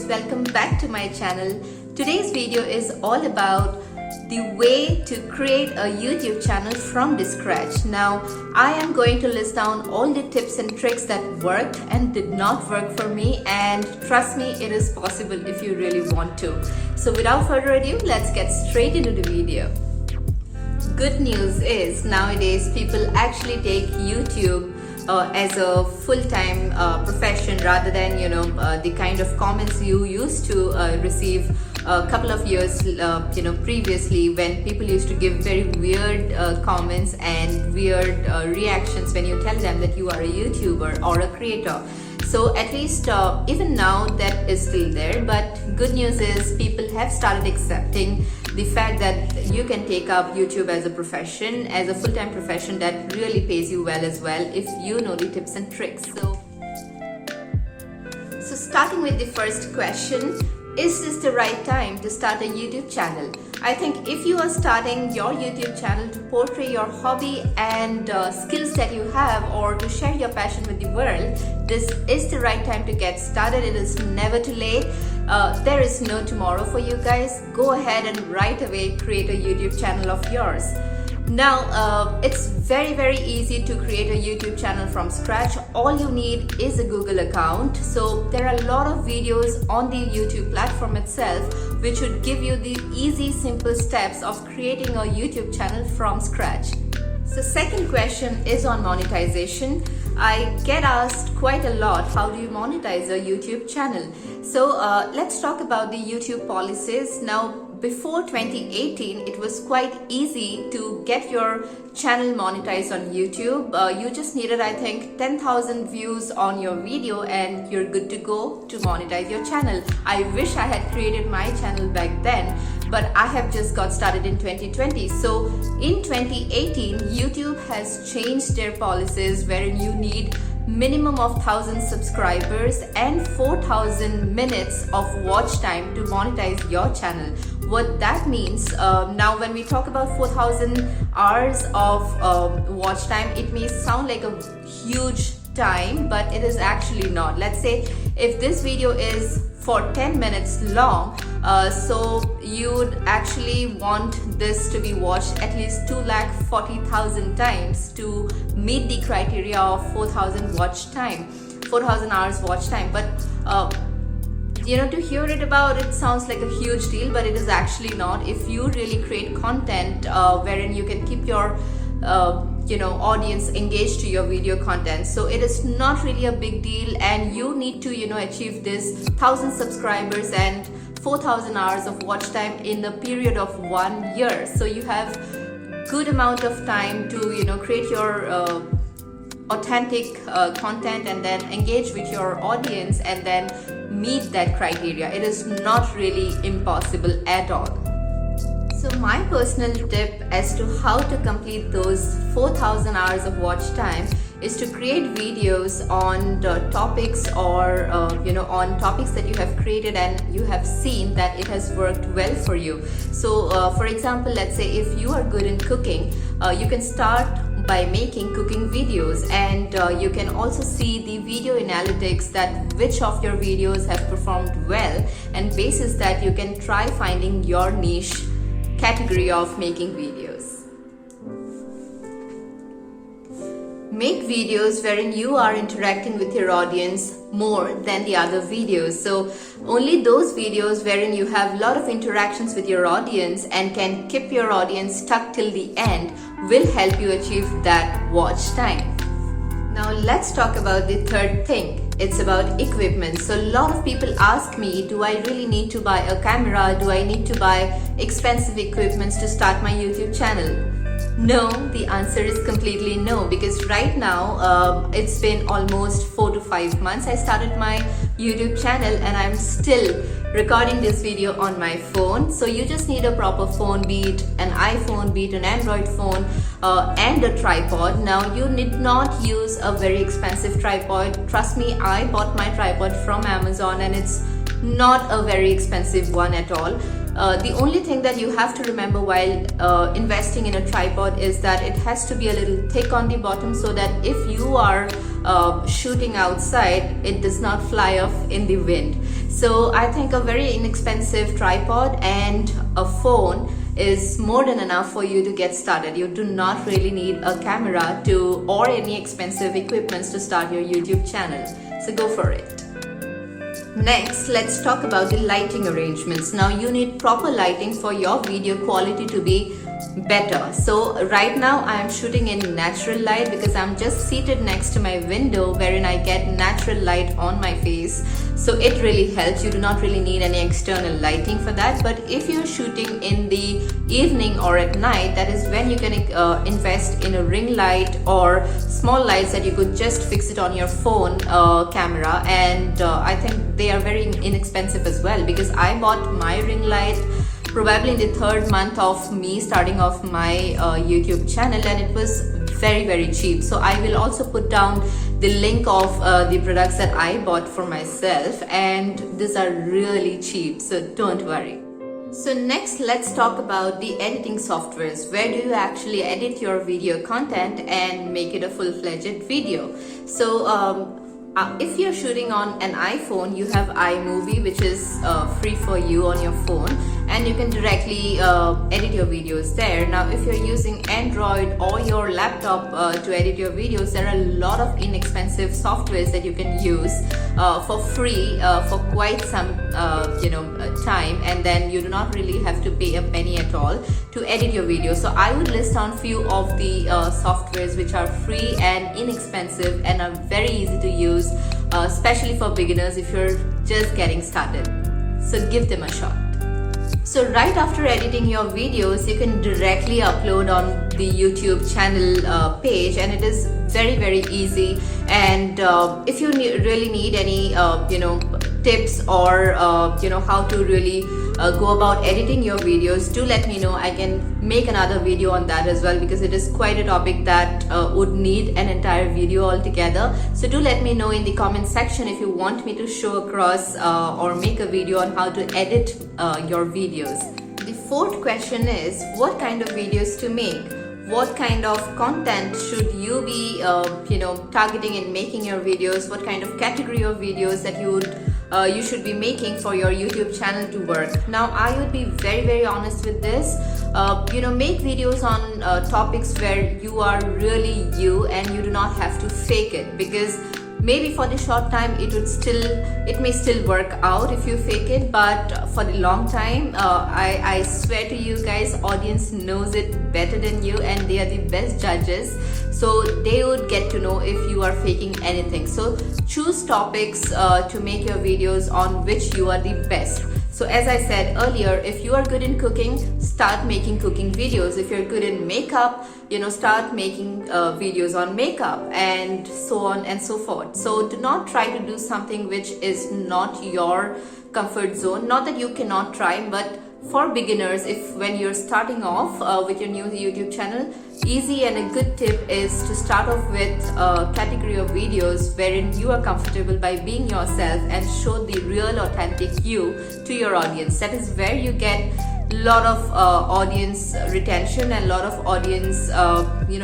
welcome back to my channel. Today's video is all about the way to create a YouTube channel from the scratch. Now, I am going to list down all the tips and tricks that worked and did not work for me, and trust me, it is possible if you really want to. So without further ado, let's get straight into the video. Good news is nowadays people actually take YouTube as a full-time profession rather than the kind of comments you used to receive a couple of years previously, when people used to give very weird comments and weird reactions when you tell them that you are a YouTuber or a creator. So at least even now that is still there, but good news is people have started accepting the fact that you can take up YouTube as a profession, as a full-time profession that really pays you well as well if you know the tips and tricks. So starting with the first question, is this the right time to start a YouTube channel? I think if you are starting your YouTube channel to portray your hobby and skills that you have, or to share your passion with the world, this is the right time to get started. It is never too late. There is no tomorrow for you guys. Go ahead and right away create a YouTube channel of yours. Now, it's very easy to create a YouTube channel from scratch. All you need is a Google account. So there are a lot of videos on the YouTube platform itself which would give you the easy, simple steps of creating a YouTube channel from scratch. So second question is on monetization. I get asked quite a lot, how do you monetize a YouTube channel? So let's talk about the YouTube policies. Now, before 2018, it was quite easy to get your channel monetized on YouTube. You just needed, I think, 10,000 views on your video and you're good to go to monetize your channel. I wish I had created my channel back then, but I have just got started in 2020. So in 2018, YouTube has changed their policies wherein you need minimum of 1,000 subscribers and 4,000 minutes of watch time to monetize your channel. What that means, now when we talk about 4,000 hours of watch time, it may sound like a huge time, but it is actually not. Let's say if this video is for 10 minutes long, so you would actually want this to be watched at least 240,000 times to meet the criteria of 4,000 hours watch time. But to hear it about, it sounds like a huge deal, but it is actually not. If you really create content wherein you can keep your audience engaged to your video content, so it is not really a big deal, and you need to achieve this 1,000 subscribers and 4,000 hours of watch time in the period of 1 year. So you have good amount of time to create your authentic content and then engage with your audience and then meet that criteria. It is not really impossible at all. So my personal tip as to how to complete those 4,000 hours of watch time is to create videos on the topics or on topics that you have created and you have seen that it has worked well for you. So for example, let's say if you are good in cooking, you can start by making cooking videos, and you can also see the video analytics that which of your videos have performed well, and basis that you can try finding your niche category of making videos. Make videos wherein you are interacting with your audience more than the other videos. So only those videos wherein you have a lot of interactions with your audience and can keep your audience stuck till the end will help you achieve that watch time. Now let's talk about the third thing. It's about equipment. So a lot of people ask me, do I really need to buy a camera? Do I need to buy expensive equipments to start my YouTube channel? No, the answer is completely no, because right now it's been almost 4 to 5 months I started my YouTube channel and I'm still recording this video on my phone. So you just need a proper phone, be it an iPhone, be it an Android phone, and a tripod. Now you need not use a very expensive tripod. Trust me, I bought my tripod from Amazon and it's not a very expensive one at all. The only thing that you have to remember while investing in a tripod is that it has to be a little thick on the bottom, so that if you are shooting outside, it does not fly off in the wind. So I think a very inexpensive tripod and a phone is more than enough for you to get started. You do not really need a camera or any expensive equipments to start your YouTube channel. So go for it. Next, let's talk about the lighting arrangements. Now you need proper lighting for your video quality to be better. So right now I am shooting in natural light because I'm just seated next to my window wherein I get natural light on my face. So it really helps. You do not really need any external lighting for that. But if you're shooting in the evening or at night, that is when you can invest in a ring light or small lights that you could just fix it on your phone camera, and I think they are very inexpensive as well, because I bought my ring light probably in the 3rd month of me starting off my YouTube channel, and it was very cheap. So I will also put down the link of the products that I bought for myself, and these are really cheap, so don't worry. So next, let's talk about the editing softwares. Where do you actually edit your video content and make it a full-fledged video? So if you're shooting on an iPhone, you have iMovie, which is free for you on your phone, and you can directly edit your videos there. Now if you're using Android or your laptop to edit your videos, there are a lot of inexpensive softwares that you can use for free for quite some time, and then you do not really have to pay a penny at all to edit your video. So I would list down few of the softwares which are free and inexpensive and are very easy to use, especially for beginners if you're just getting started. So give them a shot. So right after editing your videos, you can directly upload on the YouTube channel page, and it is very easy. And if you really need any tips or how to really go about editing your videos, do let me know. I can make another video on that as well, because it is quite a topic that would need an entire video altogether. So do let me know in the comment section if you want me to show across or make a video on how to edit your videos. The 4th question is, what kind of videos to make? What kind of content should you be targeting in making your videos? What kind of category of videos that you should be making for your YouTube channel to work? Now I would be very honest with this. Make videos on topics where you are really you, and you do not have to fake it, because maybe for the short time it may still work out if you fake it, but for the long time, I swear to you guys, audience knows it better than you, and they are the best judges. So they would get to know if you are faking anything. So choose topics to make your videos on which you are the best. So as I said earlier, if you are good in cooking, start making cooking videos. If you're good in makeup, start making videos on makeup, and so on and so forth. So do not try to do something which is not your comfort zone. Not that you cannot try, but for beginners, when you're starting off with your new YouTube channel, easy and a good tip is to start off with a category of videos wherein you are comfortable by being yourself and show the real authentic you to your audience. That is where you get a lot of audience retention and a lot of audience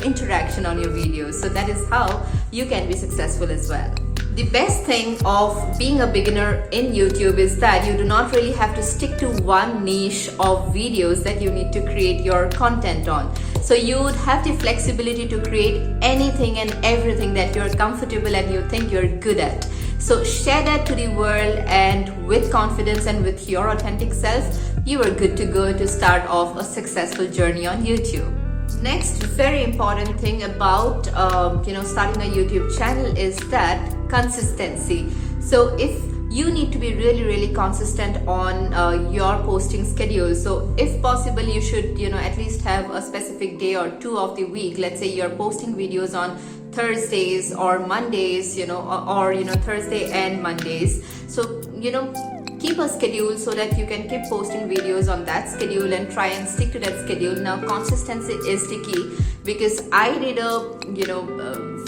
interaction on your videos. So that is how you can be successful as well. The best thing of being a beginner in YouTube is that you do not really have to stick to one niche of videos that you need to create your content on. So you would have the flexibility to create anything and everything that you're comfortable and you think you're good at. So share that to the world, and with confidence and with your authentic self, you are good to go to start off a successful journey on YouTube. Next very important thing about starting a YouTube channel is that consistency. So if you need to be really consistent on your posting schedule. So if possible, you should at least have a specific day or 2 of the week. Let's say you're posting videos on Thursdays or Mondays, or Thursday and Mondays. So keep a schedule so that you can keep posting videos on that schedule and try and stick to that schedule. Now consistency is the key, because I did a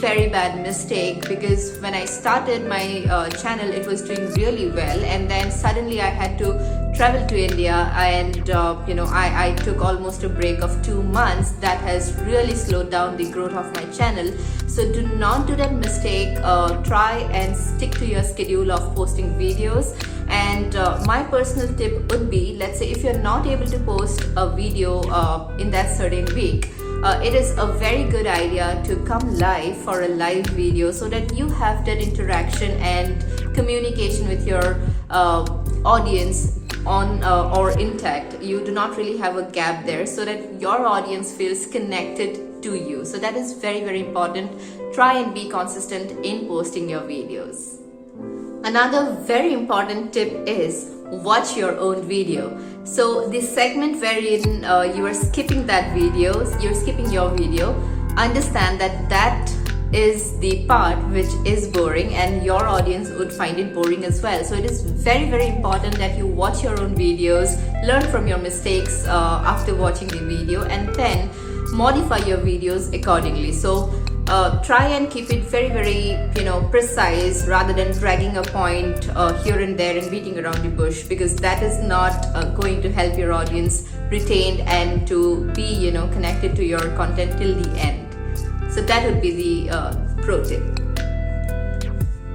very bad mistake, because when I started my channel, it was doing really well, and then suddenly I had to travel to India, and I took almost a break of 2 months. That has really slowed down the growth of my channel. So do not do that mistake. Try and stick to your schedule of posting videos, And my personal tip would be, let's say if you're not able to post a video in that certain week, it is a very good idea to come live for a live video so that you have that interaction and communication with your audience on or intact. You do not really have a gap there, so that your audience feels connected to you. So that is very, very important. Try and be consistent in posting your videos. Another very important tip is watch your own video. So this segment wherein you are skipping you're skipping your video, understand that is the part which is boring and your audience would find it boring as well. So it is very, very important that you watch your own videos, learn from your mistakes after watching the video, and then modify your videos accordingly. So try and keep it very, very precise, rather than dragging a point here and there and beating around the bush, because that is not going to help your audience retain and to be connected to your content till the end. So that would be the pro tip.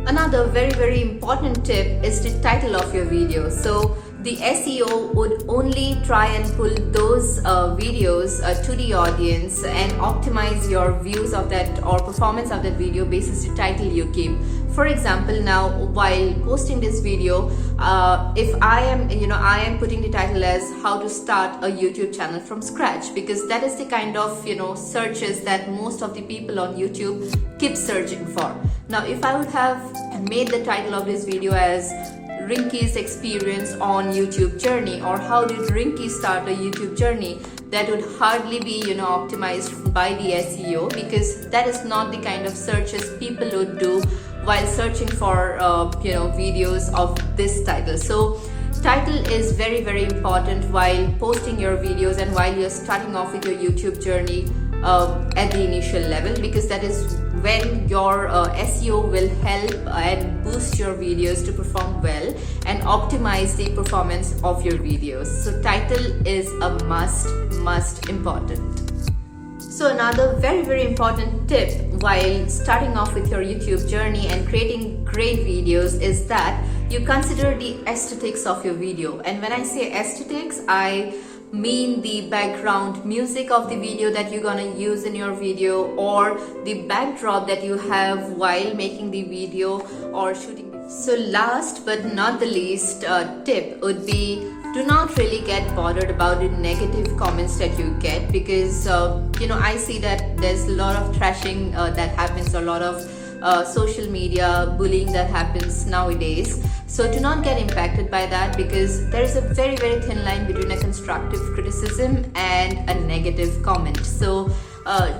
Another very, very important tip is the title of your video. So the SEO would only try and pull those videos to the audience and optimize your views of that or performance of that video basis the title you give. For example, now while posting this video, if I am putting the title as how to start a YouTube channel from scratch, because that is the kind of searches that most of the people on YouTube keep searching for. Now if I would have made the title of this video as Rinky's experience on YouTube journey, or how did Rinky start a YouTube journey, that would hardly be optimized by the SEO, because that is not the kind of searches people would do while searching for videos of this title. So title is very, very important while posting your videos and while you're starting off with your YouTube journey at the initial level, because that is when your SEO will help and boost your videos to perform well and optimize the performance of your videos. So title is a must important. So another very, very important tip while starting off with your YouTube journey and creating great videos is that you consider the aesthetics of your video. And when I say aesthetics, I mean the background music of the video that you're gonna use in your video, or the backdrop that you have while making the video or shooting. So last but not the least tip would be, do not really get bothered about the negative comments that you get, because I see that there's a lot of trashing that happens, a lot of social media bullying that happens nowadays. So do not get impacted by that, because there is a very, very thin line between a constructive criticism and a negative comment. So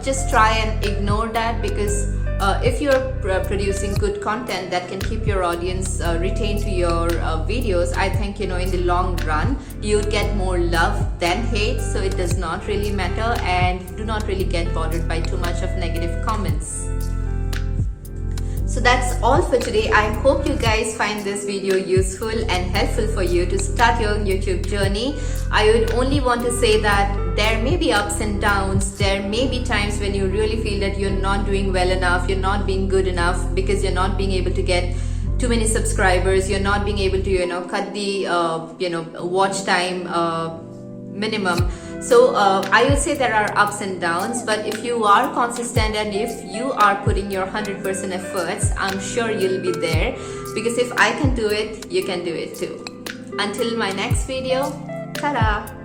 just try and ignore that, because if you're producing good content that can keep your audience retained to your videos, I think in the long run you would get more love than hate. So it does not really matter, and do not really get bothered by too much of negative comments. So that's all for today. I hope you guys find this video useful and helpful for you to start your YouTube journey. I would only want to say that there may be ups and downs. There may be times when you really feel that you're not doing well enough, you're not being good enough, because you're not being able to get too many subscribers, you're not being able to cut the watch time minimum. So I would say there are ups and downs, but if you are consistent and if you are putting your 100% efforts, I'm sure you'll be there, because if I can do it, you can do it too. Until my next video, ta-da!